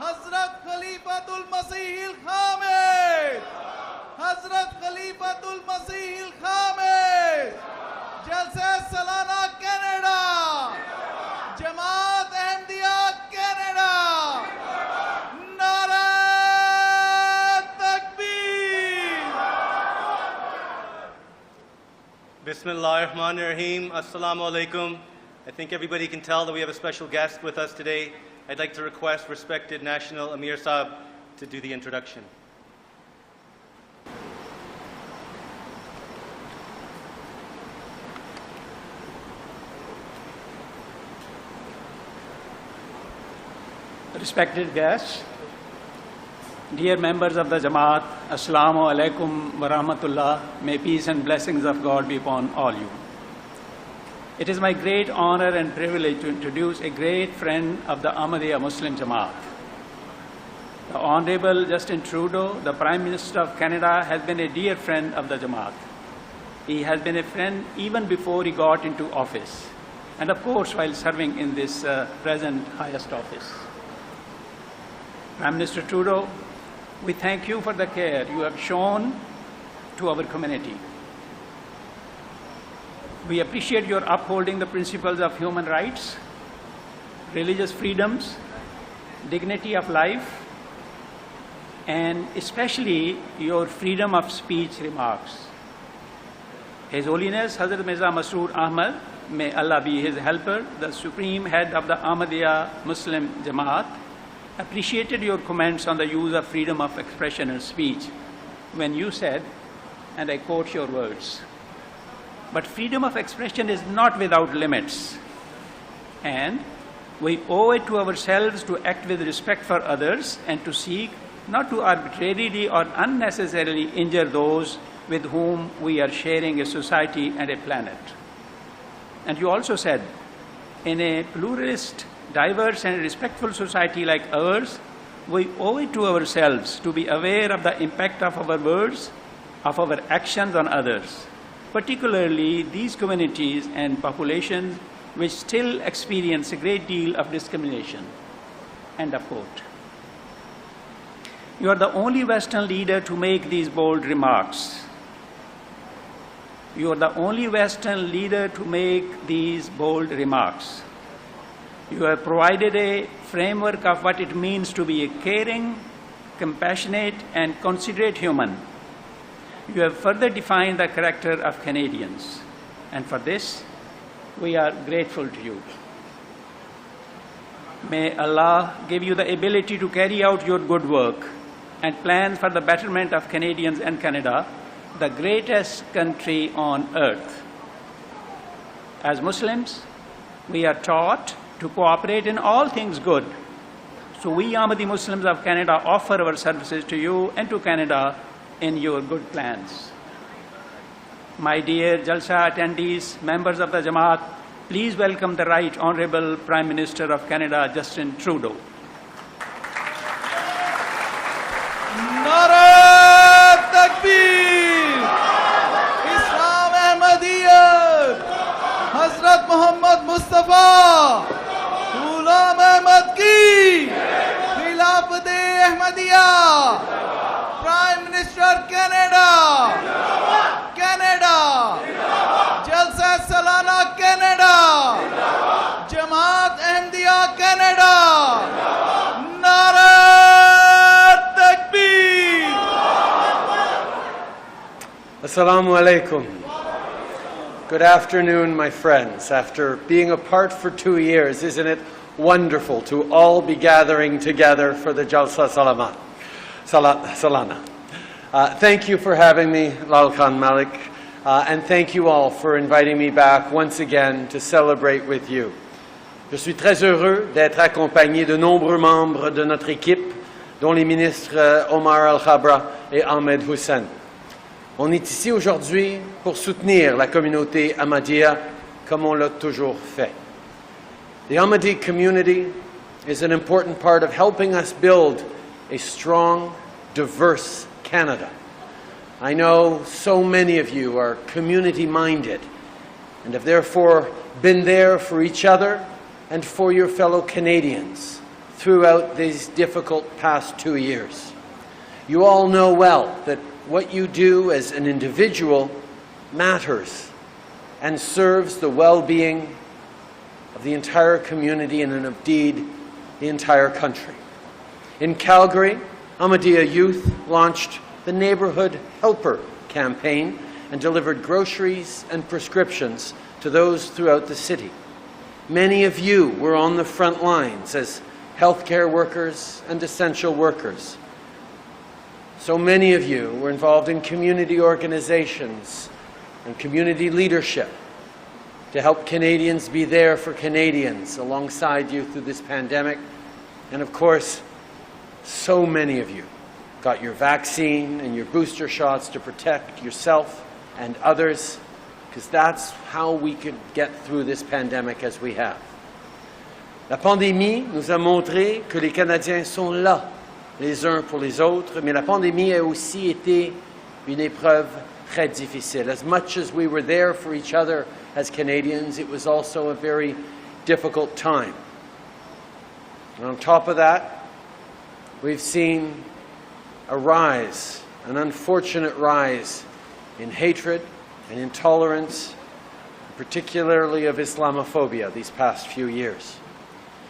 Hazrat Khalifatul Masih al-Khamid, Hazrat Khalifatul Masih al-Khamid, Jalsa Salana, Canada, Jamaat Ahmadiyya, Canada, Nara Takbir. Bismillahirrahmanirrahim. Assalamu alaikum. I think everybody can tell that we have a special guest with us today. I'd like to request respected National Amir Sahib to do the introduction. Respected guests, dear members of the Jamaat, Assalamu alaikum wa rahmatullah. May peace and blessings of God be upon all you. It is my great honor and privilege to introduce a great friend of the Ahmadiyya Muslim Jama'at. The Honorable Justin Trudeau, the Prime Minister of Canada, has been a dear friend of the Jamaat. He has been a friend even before he got into office, and of course while serving in this present highest office. Prime Minister Trudeau, we thank you for the care you have shown to our community. We appreciate your upholding the principles of human rights, religious freedoms, dignity of life, and especially your freedom of speech remarks. His Holiness Hazrat Mirza Masroor Ahmad, may Allah be his helper, the Supreme Head of the Ahmadiyya Muslim Jama'at, appreciated your comments on the use of freedom of expression and speech when you said, and I quote your words, "But freedom of expression is not without limits, and we owe it to ourselves to act with respect for others and to seek not to arbitrarily or unnecessarily injure those with whom we are sharing a society and a planet." And you also said, in a pluralist, diverse and respectful society like ours, we owe it to ourselves to be aware of the impact of our words, of our actions on others, particularly these communities and populations which still experience a great deal of discrimination. End of quote. You are the only Western leader to make these bold remarks. You are the only Western leader to make these bold remarks. You have provided a framework of what it means to be a caring, compassionate, and considerate human. You have further defined the character of Canadians, and for this, we are grateful to you. May Allah give you the ability to carry out your good work and plans for the betterment of Canadians and Canada, the greatest country on earth. As Muslims, we are taught to cooperate in all things good. So we Amadiyya Muslims of Canada offer our services to you and to Canada in your good plans. My dear Jalsa attendees, members of the Jamaat, please welcome the Right Honourable Prime Minister of Canada, Justin Trudeau. Nara Takbir! Islam Ahmadiyya! Hazrat Muhammad Mustafa! Ghulam Ahmad ki! Khilafat-e Ahmadiyya! Prime Minister Canada! Canada! Jalsa Salana, Canada! Jamaat Ahmadiyya, Canada! Nara Takbir! Assalamu alaikum. Good afternoon, my friends. After being apart for 2 years, isn't it wonderful to all be gathering together for the Jalsa Salana? Thank you for having me, Lal Khan Malik, and thank you all for inviting me back once again to celebrate with you. Je suis très heureux d'être accompagné de nombreux membres de notre équipe, dont les ministres Omar Al-Khabra et Ahmed Hussein. On est ici aujourd'hui pour soutenir la communauté Ahmadiyya comme on l'a toujours fait. The Ahmadiyya community is an important part of helping us build a strong, diverse Canada. I know so many of you are community-minded and have therefore been there for each other and for your fellow Canadians throughout these difficult past 2 years. You all know well that what you do as an individual matters and serves the well-being of the entire community and indeed the entire country. In Calgary, Amadiyya Youth launched the Neighborhood Helper campaign and delivered groceries and prescriptions to those throughout the city. Many of you were on the front lines as healthcare workers and essential workers. So many of you were involved in community organizations and community leadership to help Canadians be there for Canadians alongside you through this pandemic. And of course, so many of you got your vaccine and your booster shots to protect yourself and others, because that's how we could get through this pandemic as we have. La pandémie nous a montré que les Canadiens sont là, les uns pour les autres, mais la pandémie a aussi été une épreuve très difficile. As much as we were there for each other as Canadians, it was also a very difficult time. And on top of that, we've seen a rise, an unfortunate rise in hatred and intolerance, particularly of Islamophobia these past few years.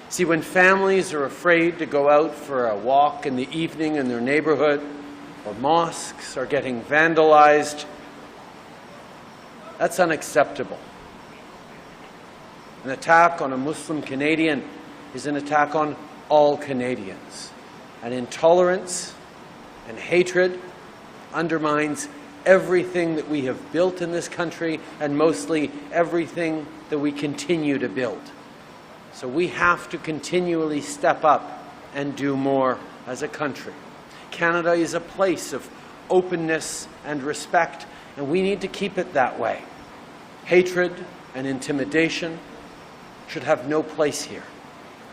See, when families are afraid to go out for a walk in the evening in their neighborhood, or mosques are getting vandalized, that's unacceptable. An attack on a Muslim Canadian is an attack on all Canadians. And intolerance and hatred undermines everything that we have built in this country, and mostly everything that we continue to build. So we have to continually step up and do more as a country. Canada is a place of openness and respect, and we need to keep it that way. Hatred and intimidation should have no place here.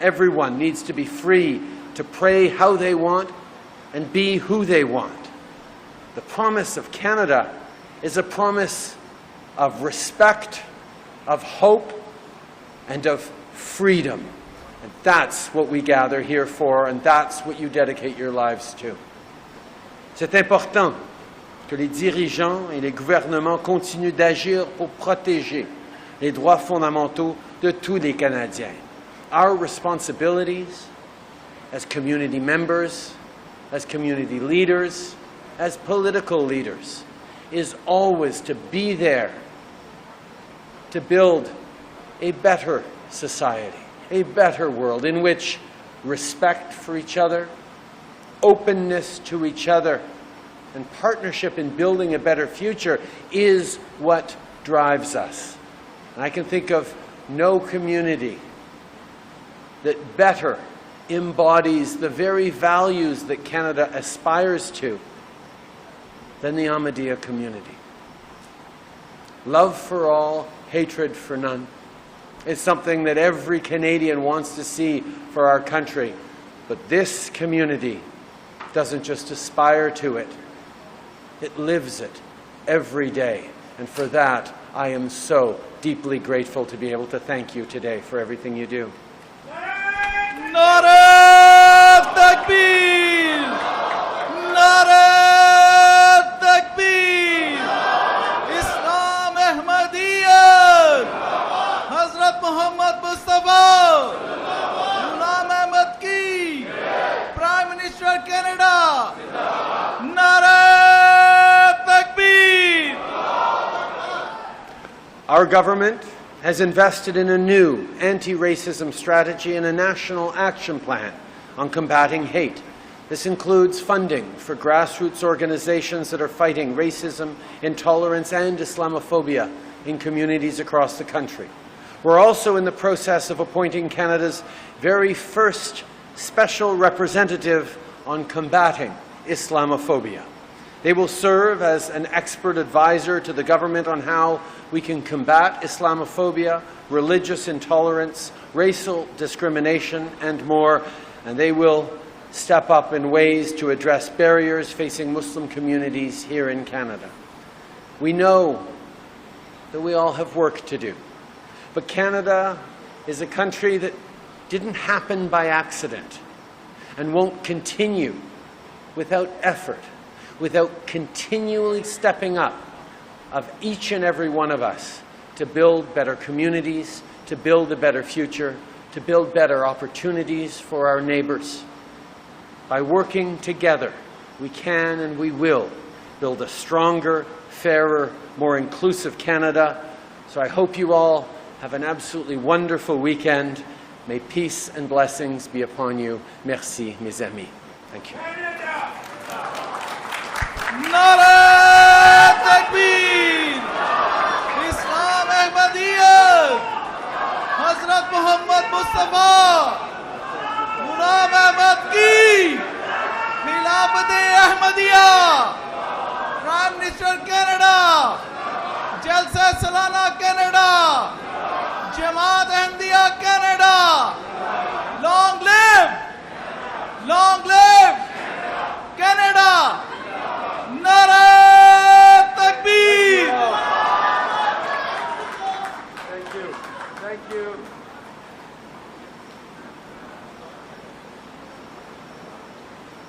Everyone needs to be free to pray how they want and be who they want. The promise of Canada is a promise of respect, of hope, and of freedom. And that's what we gather here for, and that's what you dedicate your lives to. C'est important que les dirigeants et les gouvernements continuent d'agir pour protéger les droits fondamentaux de tous les Canadiens. Our responsibilities as community members, as community leaders, as political leaders, is always to be there to build a better society, a better world in which respect for each other, openness to each other, and partnership in building a better future is what drives us. And I can think of no community that better embodies the very values that Canada aspires to than the Ahmadiyya community. Love for all, hatred for none. It's something that every Canadian wants to see for our country. But this community doesn't just aspire to it, it lives it every day. And for that, I am so deeply grateful to be able to thank you today for everything you do. Nare Takbir! Nare Takbir! Islam Ahmadiyya! Hazrat Muhammad Mustafa! Ghulam Ahmad Ki! Prime Minister Canada! Nare Takbir! Our government has invested in a new anti-racism strategy and a national action plan on combating hate. This includes funding for grassroots organizations that are fighting racism, intolerance, and Islamophobia in communities across the country. We're also in the process of appointing Canada's very first special representative on combating Islamophobia. They will serve as an expert advisor to the government on how we can combat Islamophobia, religious intolerance, racial discrimination, and more. And they will step up in ways to address barriers facing Muslim communities here in Canada. We know that we all have work to do. But Canada is a country that didn't happen by accident. and won't continue without effort, without continually stepping up of each and every one of us to build better communities, to build a better future, to build better opportunities for our neighbors. By working together, we can and we will build a stronger, fairer, more inclusive Canada. So I hope you all have an absolutely wonderful weekend. May peace and blessings be upon you. Merci, mes amis. Thank you. Nara Takbir! Islam Ahmadiyya! Hazrat Muhammad Mustafa! Ghulam Ahmad ki! Khilafat-e Ahmadiyya! Prime Minister Canada! Jalsa Salana Canada! Jamaat Ahmadiyya!